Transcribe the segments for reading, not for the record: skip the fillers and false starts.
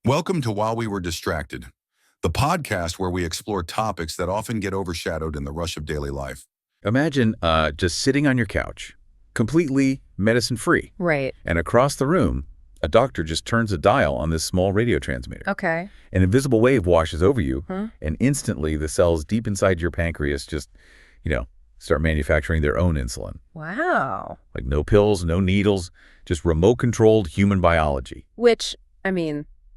Welcome to While We Were Distracted, the podcast where we explore topics that often get overshadowed in the rush of daily life. Imagine just sitting on your couch, completely medicine-free. Right. And across the room, a doctor just turns a dial on this small radio transmitter. Okay. An invisible wave washes over you, and instantly the cells deep inside your pancreas just, start manufacturing their own insulin. Wow. Like no pills, no needles, just remote-controlled human biology. Which,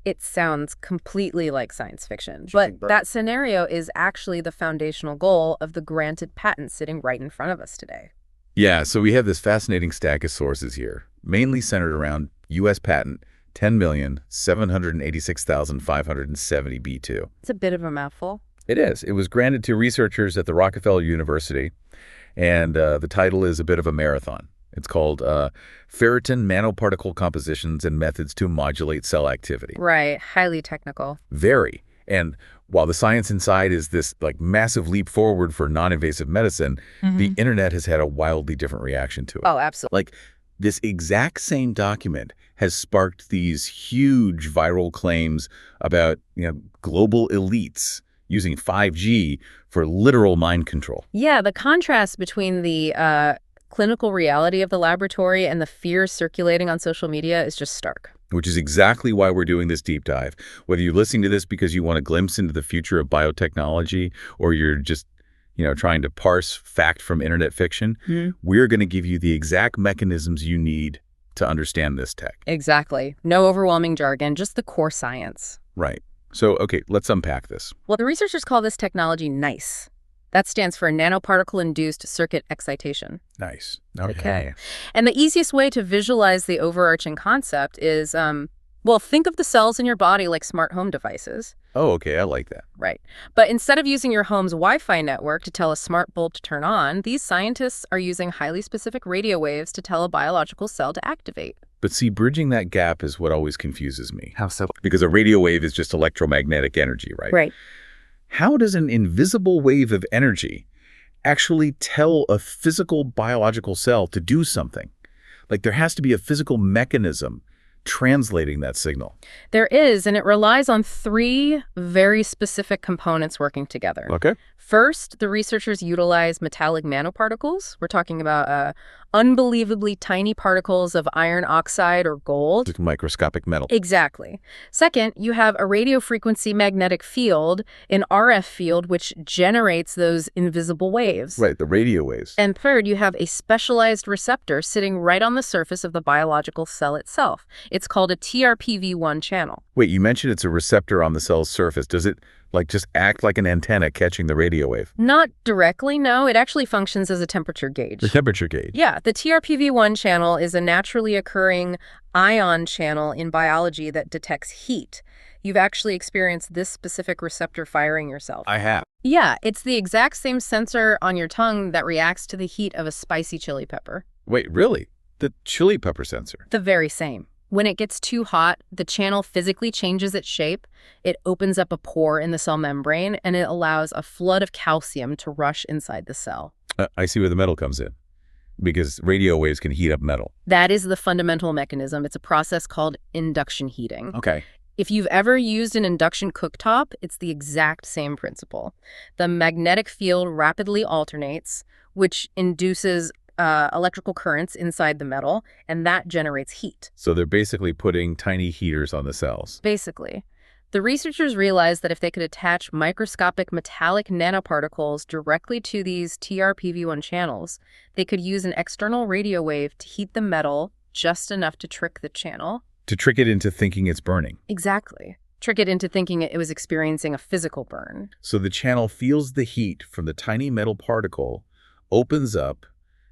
it sounds completely like science fiction. But that scenario is actually the foundational goal of the granted patent sitting right in front of us today. Yeah, so we have this fascinating stack of sources here, mainly centered around U.S. patent 10,786,570 B2. It's a bit of a mouthful. It is. It was granted to researchers at the Rockefeller University, and the title is a bit of a marathon. It's called Ferritin Nanoparticle Compositions and Methods to Modulate Cell Activity. Right. Highly technical. Very. And while the science inside is this massive leap forward for non-invasive medicine, the internet has had a wildly different reaction to it. Oh, absolutely. This exact same document has sparked these huge viral claims about global elites using 5G for literal mind control. Yeah, the contrast between the clinical reality of the laboratory and the fears circulating on social media is just stark. Which is exactly why we're doing this deep dive. Whether you're listening to this because you want a glimpse into the future of biotechnology, or you're just trying to parse fact from internet fiction, we're going to give you the exact mechanisms you need to understand this tech. Exactly. No overwhelming jargon, just the core science. Right. So, okay, let's unpack this. Well, the researchers call this technology NICE. That stands for nanoparticle-induced circuit excitation. Nice. Okay. And the easiest way to visualize the overarching concept is, think of the cells in your body like smart home devices. Oh, okay. I like that. Right. But instead of using your home's Wi-Fi network to tell a smart bulb to turn on, these scientists are using highly specific radio waves to tell a biological cell to activate. But see, bridging that gap is what always confuses me. How so? Because a radio wave is just electromagnetic energy, right? Right. How does an invisible wave of energy actually tell a physical biological cell to do something? There has to be a physical mechanism translating that signal. There is, and it relies on three very specific components working together. Okay. First, the researchers utilize metallic nanoparticles. We're talking about unbelievably tiny particles of iron oxide or gold. Like microscopic metal. Exactly. Second, you have a radio frequency magnetic field, an RF field, which generates those invisible waves. Right, the radio waves. And third, you have a specialized receptor sitting right on the surface of the biological cell itself. It's called a TRPV1 channel. Wait, you mentioned it's a receptor on the cell's surface. Does it just act like an antenna catching the radio wave? Not directly, no. It actually functions as a temperature gauge. The temperature gauge? Yeah, the TRPV1 channel is a naturally occurring ion channel in biology that detects heat. You've actually experienced this specific receptor firing yourself. I have. Yeah, it's the exact same sensor on your tongue that reacts to the heat of a spicy chili pepper. Wait, really? The chili pepper sensor? The very same. When it gets too hot, the channel physically changes its shape. It opens up a pore in the cell membrane, and it allows a flood of calcium to rush inside the cell. I see where the metal comes in, because radio waves can heat up metal. That is the fundamental mechanism. It's a process called induction heating. Okay. If you've ever used an induction cooktop, it's the exact same principle. The magnetic field rapidly alternates, which induces electrical currents inside the metal, and that generates heat. So they're basically putting tiny heaters on the cells. Basically. The researchers realized that if they could attach microscopic metallic nanoparticles directly to these TRPV1 channels, they could use an external radio wave to heat the metal just enough to trick the channel. To trick it into thinking it's burning. Exactly. Trick it into thinking it was experiencing a physical burn. So the channel feels the heat from the tiny metal particle, opens up,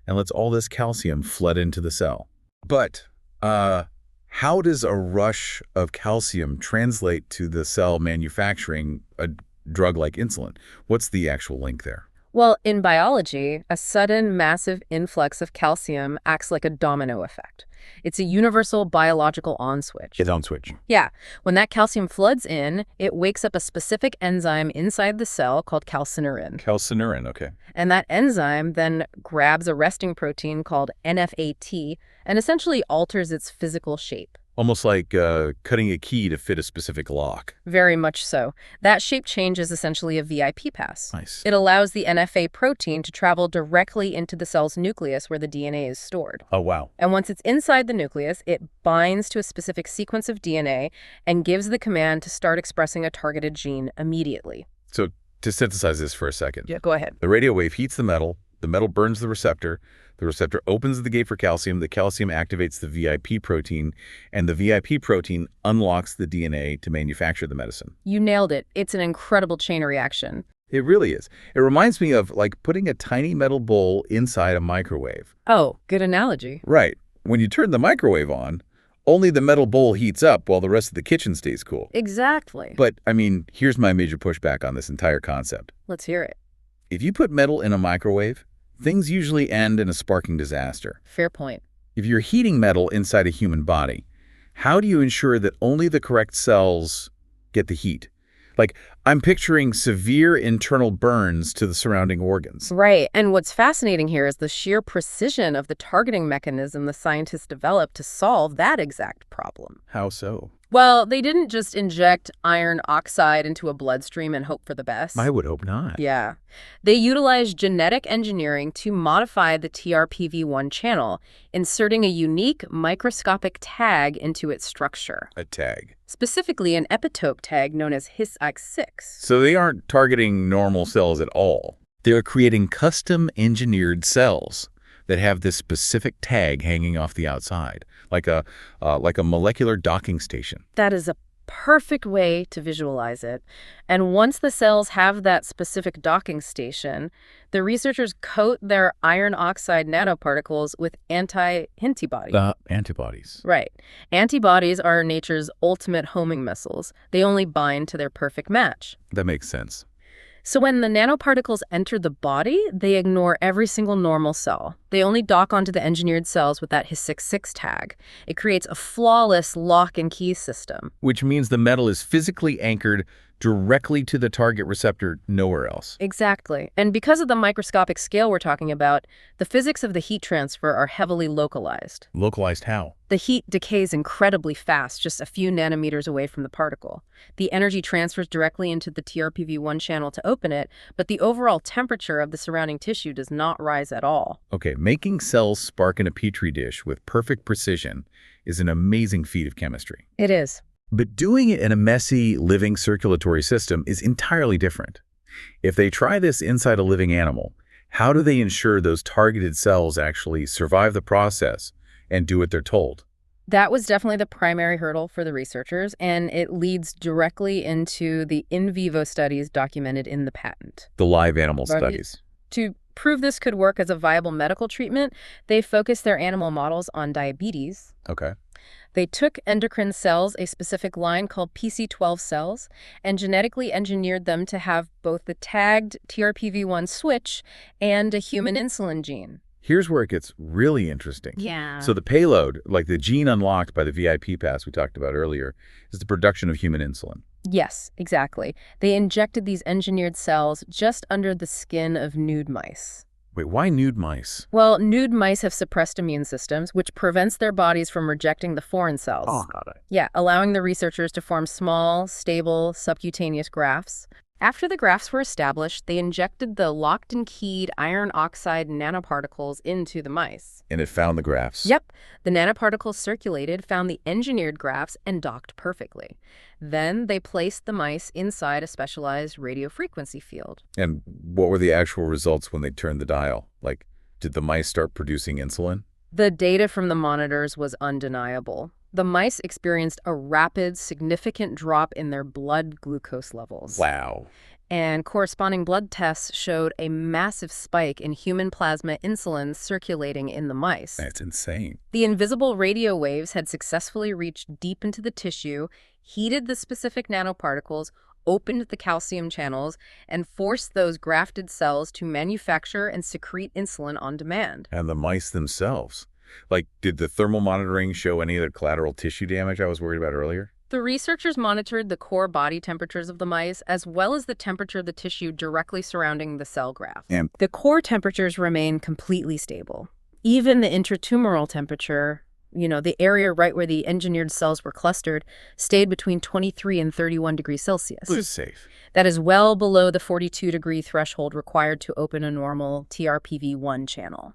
and lets all this calcium flood into the cell. But how does a rush of calcium translate to the cell manufacturing a drug like insulin? What's the actual link there? Well, in biology, a sudden massive influx of calcium acts like a domino effect. It's a universal biological on switch. It's on switch. Yeah. When that calcium floods in, it wakes up a specific enzyme inside the cell called calcineurin. Calcineurin, okay. And that enzyme then grabs a resting protein called NFAT and essentially alters its physical shape. Almost like cutting a key to fit a specific lock. Very much so. That shape change is essentially a VIP pass. Nice. It allows the NFA protein to travel directly into the cell's nucleus where the DNA is stored. Oh, wow. And once it's inside the nucleus, it binds to a specific sequence of DNA and gives the command to start expressing a targeted gene immediately. So to synthesize this for a second. Yeah, go ahead. The radio wave heats the metal burns the receptor opens the gate for calcium, the calcium activates the VIP protein, and the VIP protein unlocks the DNA to manufacture the medicine. You nailed it. It's an incredible chain reaction. It really is. It reminds me of like putting a tiny metal bowl inside a microwave. Oh, good analogy. Right. When you turn the microwave on, only the metal bowl heats up while the rest of the kitchen stays cool. Exactly. But, I mean, here's my major pushback on this entire concept. Let's hear it. If you put metal in a microwave, things usually end in a sparking disaster. Fair point. If you're heating metal inside a human body, how do you ensure that only the correct cells get the heat? Like, I'm picturing severe internal burns to the surrounding organs. Right. And what's fascinating here is the sheer precision of the targeting mechanism the scientists developed to solve that exact problem. How so? Well, they didn't just inject iron oxide into a bloodstream and hope for the best. I would hope not. Yeah. They utilized genetic engineering to modify the TRPV1 channel, inserting a unique microscopic tag into its structure. A tag. Specifically an epitope tag known as HisX6. So they aren't targeting normal cells at all. They're creating custom-engineered cells that have this specific tag hanging off the outside, like a molecular docking station. That is a perfect way to visualize it. And once the cells have that specific docking station, the researchers coat their iron oxide nanoparticles with antibodies. Antibodies. Right. Antibodies are nature's ultimate homing missiles. They only bind to their perfect match. That makes sense. So when the nanoparticles enter the body, they ignore every single normal cell. They only dock onto the engineered cells with that HisX6 tag. It creates a flawless lock and key system. Which means the metal is physically anchored directly to the target receptor, nowhere else. Exactly. And because of the microscopic scale we're talking about, the physics of the heat transfer are heavily localized. Localized how? The heat decays incredibly fast, just a few nanometers away from the particle. The energy transfers directly into the TRPV1 channel to open it, but the overall temperature of the surrounding tissue does not rise at all. Okay, making cells spark in a petri dish with perfect precision is an amazing feat of chemistry. It is. But doing it in a messy, living circulatory system is entirely different. If they try this inside a living animal, how do they ensure those targeted cells actually survive the process and do what they're told? That was definitely the primary hurdle for the researchers, and it leads directly into the in vivo studies documented in the patent. The live animal Right. studies. To prove this could work as a viable medical treatment, they focused their animal models on diabetes. Okay. They took endocrine cells, a specific line called PC12 cells, and genetically engineered them to have both the tagged TRPV1 switch and a human insulin gene. Here's where it gets really interesting. Yeah. So the payload, like the gene unlocked by the VIP pass we talked about earlier, is the production of human insulin. Yes, exactly. They injected these engineered cells just under the skin of nude mice. Wait, why nude mice? Well, nude mice have suppressed immune systems, which prevents their bodies from rejecting the foreign cells. Oh, got it. Yeah, allowing the researchers to form small, stable, subcutaneous grafts. After the grafts were established, they injected the locked and keyed iron oxide nanoparticles into the mice. And it found the grafts. Yep, the nanoparticles circulated, found the engineered grafts, and docked perfectly. Then they placed the mice inside a specialized radiofrequency field. And what were the actual results when they turned the dial? Like, did the mice start producing insulin? The data from the monitors was undeniable. The mice experienced a rapid, significant drop in their blood glucose levels. Wow. And corresponding blood tests showed a massive spike in human plasma insulin circulating in the mice. That's insane. The invisible radio waves had successfully reached deep into the tissue, heated the specific nanoparticles, opened the calcium channels, and forced those grafted cells to manufacture and secrete insulin on demand. And the mice themselves. Like, did the thermal monitoring show any of the collateral tissue damage I was worried about earlier? The researchers monitored the core body temperatures of the mice, as well as the temperature of the tissue directly surrounding the cell graft. And the core temperatures remain completely stable. Even the intratumoral temperature The area right where the engineered cells were clustered, stayed between 23 and 31 degrees Celsius. Which is safe. That is well below the 42-degree threshold required to open a normal TRPV1 channel.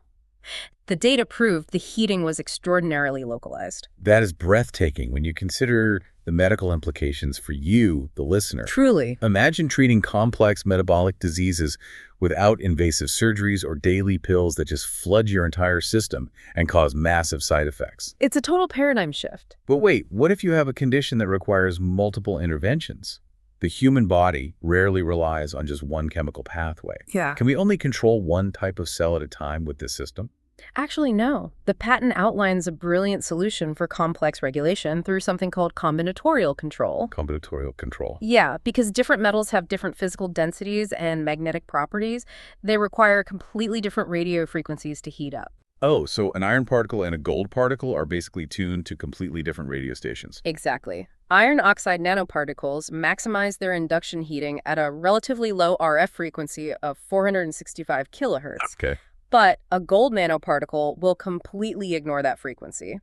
The data proved the heating was extraordinarily localized. That is breathtaking when you consider the medical implications for you, the listener. Truly. Imagine treating complex metabolic diseases without invasive surgeries or daily pills that just flood your entire system and cause massive side effects. It's a total paradigm shift. But wait, what if you have a condition that requires multiple interventions? The human body rarely relies on just one chemical pathway. Yeah. Can we only control one type of cell at a time with this system? Actually, no. The patent outlines a brilliant solution for complex regulation through something called combinatorial control. Combinatorial control. Yeah, because different metals have different physical densities and magnetic properties, they require completely different radio frequencies to heat up. Oh, so an iron particle and a gold particle are basically tuned to completely different radio stations. Exactly. Iron oxide nanoparticles maximize their induction heating at a relatively low RF frequency of 465 kilohertz. Okay. But a gold nanoparticle will completely ignore that frequency.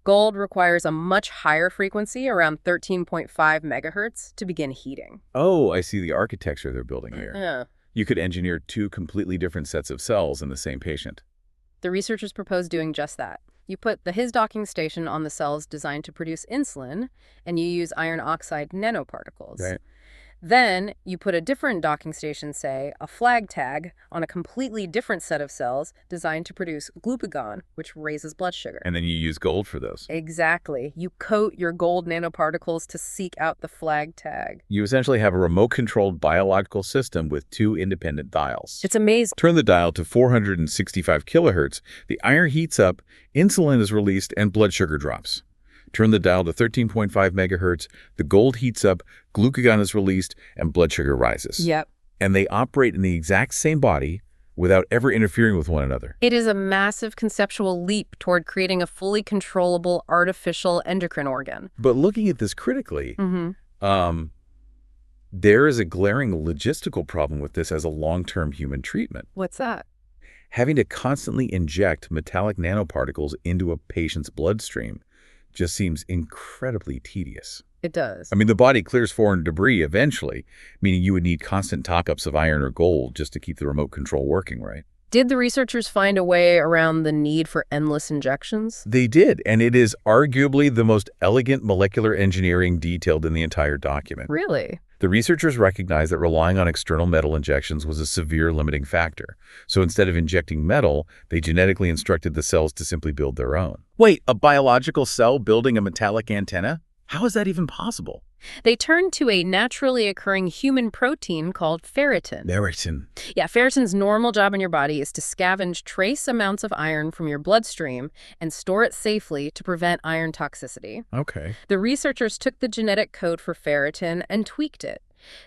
Gold requires a much higher frequency, around 13.5 megahertz, to begin heating. Oh, I see the architecture they're building here. Yeah. You could engineer two completely different sets of cells in the same patient. The researchers proposed doing just that. You put the His docking station on the cells designed to produce insulin, and you use iron oxide nanoparticles. Right. Then you put a different docking station, say, a flag tag, on a completely different set of cells designed to produce glucagon, which raises blood sugar. And then you use gold for those. Exactly. You coat your gold nanoparticles to seek out the flag tag. You essentially have a remote-controlled biological system with two independent dials. It's amazing. Turn the dial to 465 kilohertz, the iron heats up, insulin is released, and blood sugar drops. Turn the dial to 13.5 megahertz, the gold heats up, glucagon is released, and blood sugar rises. Yep. And they operate in the exact same body without ever interfering with one another. It is a massive conceptual leap toward creating a fully controllable artificial endocrine organ. But looking at this critically, there is a glaring logistical problem with this as a long-term human treatment. What's that? Having to constantly inject metallic nanoparticles into a patient's bloodstream just seems incredibly tedious. It does. I mean, the body clears foreign debris eventually, meaning you would need constant top-ups of iron or gold just to keep the remote control working, right? Did the researchers find a way around the need for endless injections? They did, and it is arguably the most elegant molecular engineering detailed in the entire document. Really? The researchers recognized that relying on external metal injections was a severe limiting factor. So instead of injecting metal, they genetically instructed the cells to simply build their own. Wait, a biological cell building a metallic antenna? How is that even possible? They turned to a naturally occurring human protein called ferritin. Ferritin. Yeah, ferritin's normal job in your body is to scavenge trace amounts of iron from your bloodstream and store it safely to prevent iron toxicity. Okay. The researchers took the genetic code for ferritin and tweaked it.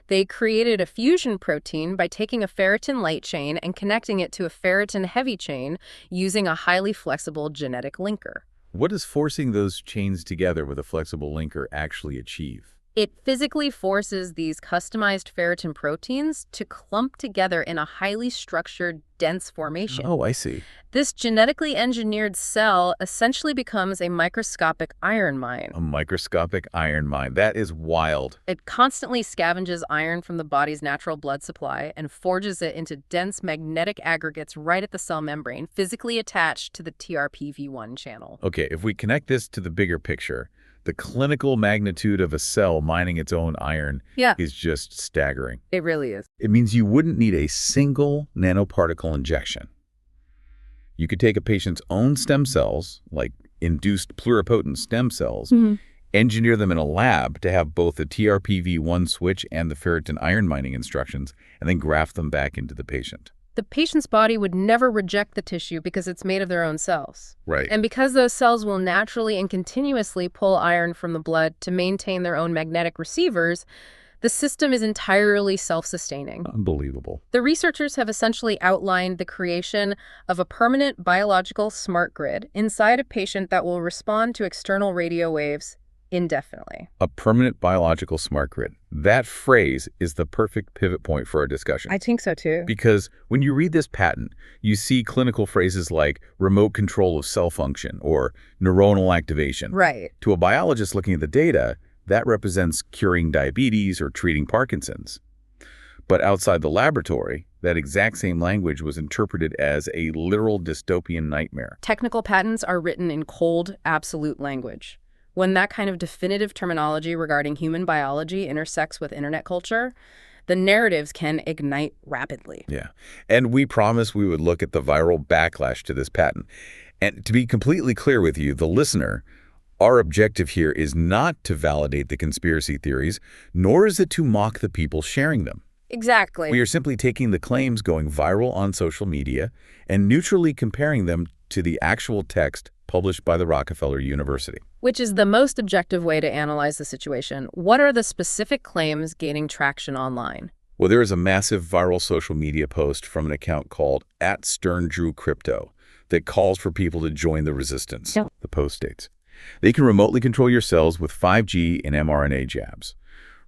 They created a fusion protein by taking a ferritin light chain and connecting it to a ferritin heavy chain using a highly flexible genetic linker. What does forcing those chains together with a flexible linker actually achieve? It physically forces these customized ferritin proteins to clump together in a highly structured, dense formation. Oh, I see. This genetically engineered cell essentially becomes a microscopic iron mine. A microscopic iron mine. That is wild. It constantly scavenges iron from the body's natural blood supply and forges it into dense magnetic aggregates right at the cell membrane, physically attached to the TRPV1 channel. Okay, if we connect this to the bigger picture, the clinical magnitude of a cell mining its own iron is just staggering. It really is. It means you wouldn't need a single nanoparticle injection. You could take a patient's own stem cells, like induced pluripotent stem cells, engineer them in a lab to have both the TRPV1 switch and the ferritin iron mining instructions, and then graft them back into the patient. The patient's body would never reject the tissue because it's made of their own cells. Right. And because those cells will naturally and continuously pull iron from the blood to maintain their own magnetic receivers, the system is entirely self-sustaining. Unbelievable. The researchers have essentially outlined the creation of a permanent biological smart grid inside a patient that will respond to external radio waves Indefinitely. A permanent biological smart grid. That phrase is the perfect pivot point for our discussion. I think so too. Because when you read this patent, you see clinical phrases like remote control of cell function or neuronal activation. Right. To a biologist looking at the data, that represents curing diabetes or treating Parkinson's. But outside the laboratory, that exact same language was interpreted as a literal dystopian nightmare. Technical patents are written in cold, absolute language. When that kind of definitive terminology regarding human biology intersects with internet culture, the narratives can ignite rapidly. Yeah. And we promised we would look at the viral backlash to this patent. And to be completely clear with you, the listener, our objective here is not to validate the conspiracy theories, nor is it to mock the people sharing them. Exactly. We are simply taking the claims going viral on social media and neutrally comparing them to the actual text published by the Rockefeller University. Which is the most objective way to analyze the situation. What are the specific claims gaining traction online? Well, there is a massive viral social media post from an account called @SternDrewCrypto that calls for people to join the resistance. Yep. The post states, they can remotely control your cells with 5G and mRNA jabs.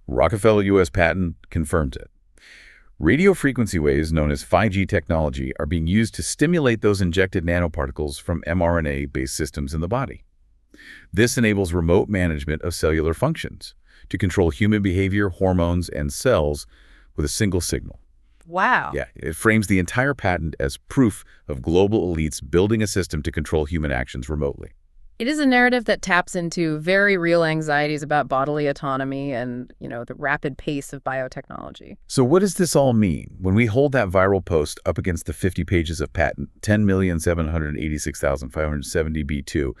Rockefeller U.S. patent confirms it. Radio frequency waves known as 5G technology are being used to stimulate those injected nanoparticles from mRNA-based systems in the body. This enables remote management of cellular functions to control human behavior, hormones, and cells with a single signal. Wow. Yeah, it frames the entire patent as proof of global elites building a system to control human actions remotely. It is a narrative that taps into very real anxieties about bodily autonomy and, the rapid pace of biotechnology. So what does this all mean? When we hold that viral post up against the 50 pages of patent, 10,786,570 B2,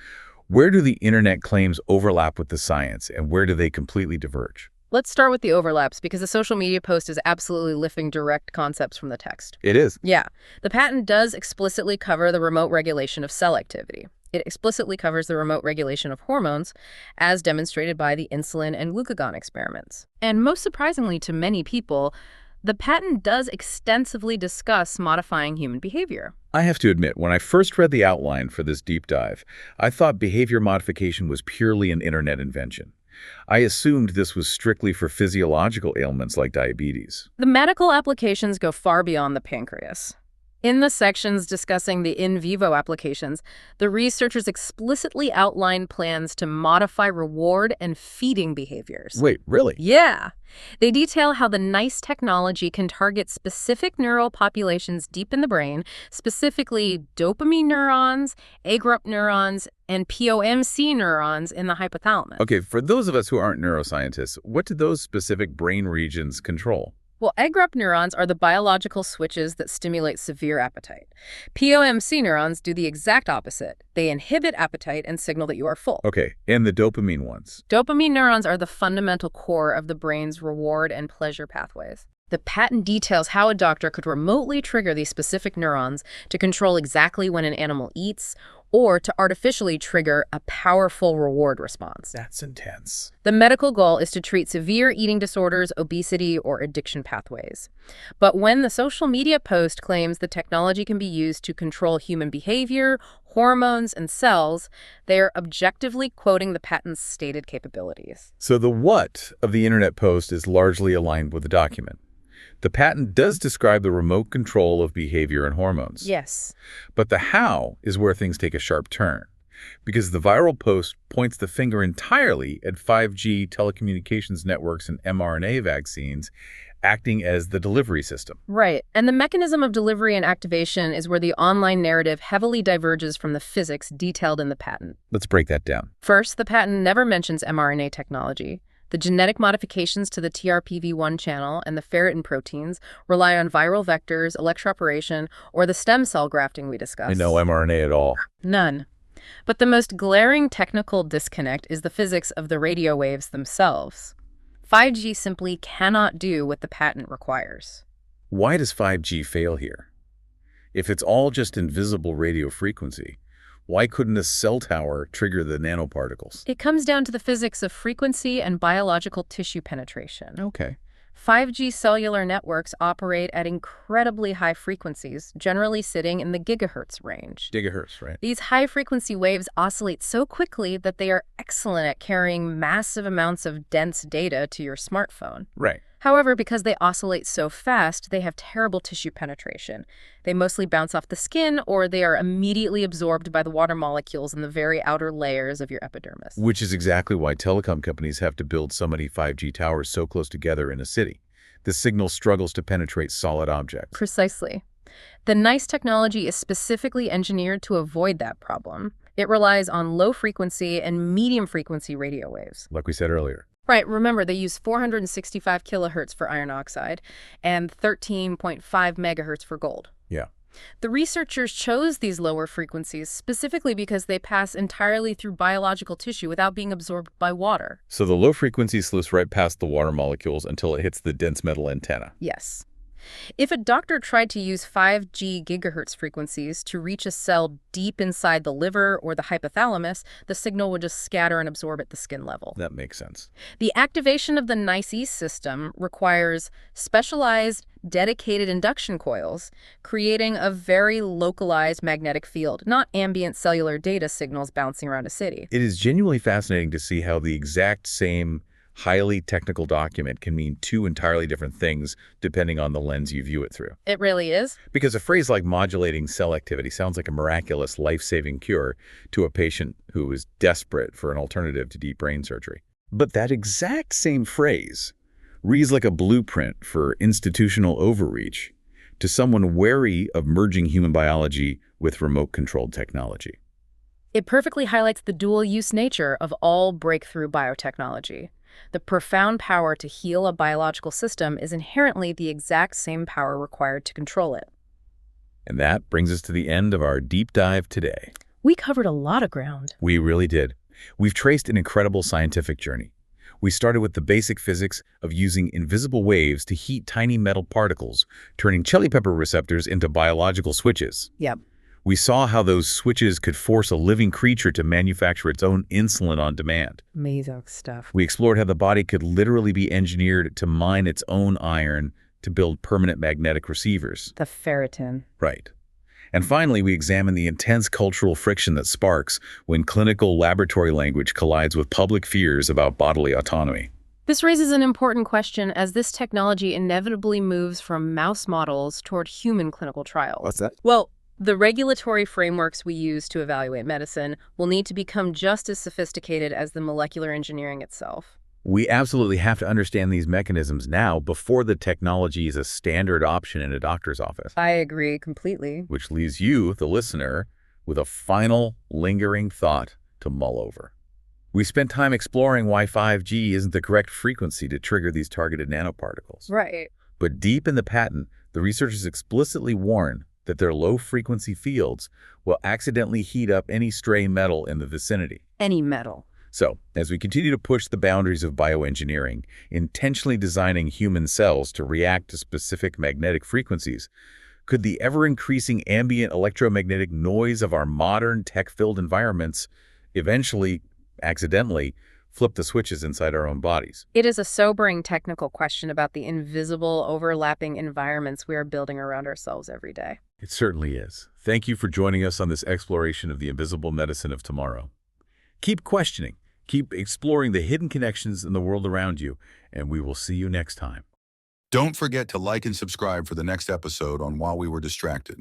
where do the internet claims overlap with the science, and where do they completely diverge? Let's start with the overlaps, because the social media post is absolutely lifting direct concepts from the text. It is. Yeah. The patent does explicitly cover the remote regulation of cell activity. It explicitly covers the remote regulation of hormones, as demonstrated by the insulin and glucagon experiments. And most surprisingly to many people, the patent does extensively discuss modifying human behavior. I have to admit, when I first read the outline for this deep dive, I thought behavior modification was purely an internet invention. I assumed this was strictly for physiological ailments like diabetes. The medical applications go far beyond the pancreas. In the sections discussing the in vivo applications, the researchers explicitly outline plans to modify reward and feeding behaviors. Wait, really? Yeah. They detail how the NICE technology can target specific neural populations deep in the brain, specifically dopamine neurons, AGRUP neurons, and POMC neurons in the hypothalamus. Okay, for those of us who aren't neuroscientists, what do those specific brain regions control? Well, AGRUP neurons are the biological switches that stimulate severe appetite. POMC neurons do the exact opposite. They inhibit appetite and signal that you are full. Okay, and the dopamine ones? Dopamine neurons are the fundamental core of the brain's reward and pleasure pathways. The patent details how a doctor could remotely trigger these specific neurons to control exactly when an animal eats or to artificially trigger a powerful reward response. That's intense. The medical goal is to treat severe eating disorders, obesity, or addiction pathways. But when the social media post claims the technology can be used to control human behavior, hormones, and cells, they are objectively quoting the patent's stated capabilities. So the what of the internet post is largely aligned with the document. The patent does describe the remote control of behavior and hormones. Yes. But the how is where things take a sharp turn, because the viral post points the finger entirely at 5G telecommunications networks and mRNA vaccines acting as the delivery system. Right. And the mechanism of delivery and activation is where the online narrative heavily diverges from the physics detailed in the patent. Let's break that down. First, the patent never mentions mRNA technology. The genetic modifications to the TRPV1 channel and the ferritin proteins rely on viral vectors, electroporation, or the stem cell grafting we discussed. And no mRNA at all. None. But the most glaring technical disconnect is the physics of the radio waves themselves. 5G simply cannot do what the patent requires. Why does 5G fail here? If it's all just invisible radio frequency, why couldn't a cell tower trigger the nanoparticles? It comes down to the physics of frequency and biological tissue penetration. Okay. 5G cellular networks operate at incredibly high frequencies, generally sitting in the gigahertz range. Gigahertz, right? These high-frequency waves oscillate so quickly that they are excellent at carrying massive amounts of dense data to your smartphone. Right. However, because they oscillate so fast, they have terrible tissue penetration. They mostly bounce off the skin, or they are immediately absorbed by the water molecules in the very outer layers of your epidermis. Which is exactly why telecom companies have to build so many 5G towers so close together in a city. The signal struggles to penetrate solid objects. Precisely. The NICE technology is specifically engineered to avoid that problem. It relies on low-frequency and medium-frequency radio waves. Like we said earlier. Right, remember they use 465 kilohertz for iron oxide and 13.5 megahertz for gold. Yeah. The researchers chose these lower frequencies specifically because they pass entirely through biological tissue without being absorbed by water. So the low frequency slips right past the water molecules until it hits the dense metal antenna. Yes. If a doctor tried to use 5G gigahertz frequencies to reach a cell deep inside the liver or the hypothalamus, the signal would just scatter and absorb at the skin level. That makes sense. The activation of the NICE system requires specialized, dedicated induction coils, creating a very localized magnetic field, not ambient cellular data signals bouncing around a city. It is genuinely fascinating to see how the exact same highly technical document can mean two entirely different things depending on the lens you view it through. It really is. Because a phrase like modulating cell activity sounds like a miraculous life-saving cure to a patient who is desperate for an alternative to deep brain surgery. But that exact same phrase reads like a blueprint for institutional overreach to someone wary of merging human biology with remote-controlled technology. It perfectly highlights the dual-use nature of all breakthrough biotechnology. The profound power to heal a biological system is inherently the exact same power required to control it. And that brings us to the end of our deep dive today. We covered a lot of ground. We really did. We've traced an incredible scientific journey. We started with the basic physics of using invisible waves to heat tiny metal particles, turning chili pepper receptors into biological switches. Yep. We saw how those switches could force a living creature to manufacture its own insulin on demand. Amazing stuff. We explored how the body could literally be engineered to mine its own iron to build permanent magnetic receivers. The ferritin. Right. And finally, we examined the intense cultural friction that sparks when clinical laboratory language collides with public fears about bodily autonomy. This raises an important question as this technology inevitably moves from mouse models toward human clinical trials. What's that? Well, the regulatory frameworks we use to evaluate medicine will need to become just as sophisticated as the molecular engineering itself. We absolutely have to understand these mechanisms now before the technology is a standard option in a doctor's office. I agree completely. Which leaves you, the listener, with a final, lingering thought to mull over. We spent time exploring why 5G isn't the correct frequency to trigger these targeted nanoparticles. Right. But deep in the patent, the researchers explicitly warn that their low-frequency fields will accidentally heat up any stray metal in the vicinity. Any metal. So, as we continue to push the boundaries of bioengineering, intentionally designing human cells to react to specific magnetic frequencies, could the ever-increasing ambient electromagnetic noise of our modern tech-filled environments eventually, accidentally, flip the switches inside our own bodies? It is a sobering technical question about the invisible, overlapping environments we are building around ourselves every day. It certainly is. Thank you for joining us on this exploration of the invisible medicine of tomorrow. Keep questioning, keep exploring the hidden connections in the world around you, and we will see you next time. Don't forget to like and subscribe for the next episode on While We Were Distracted.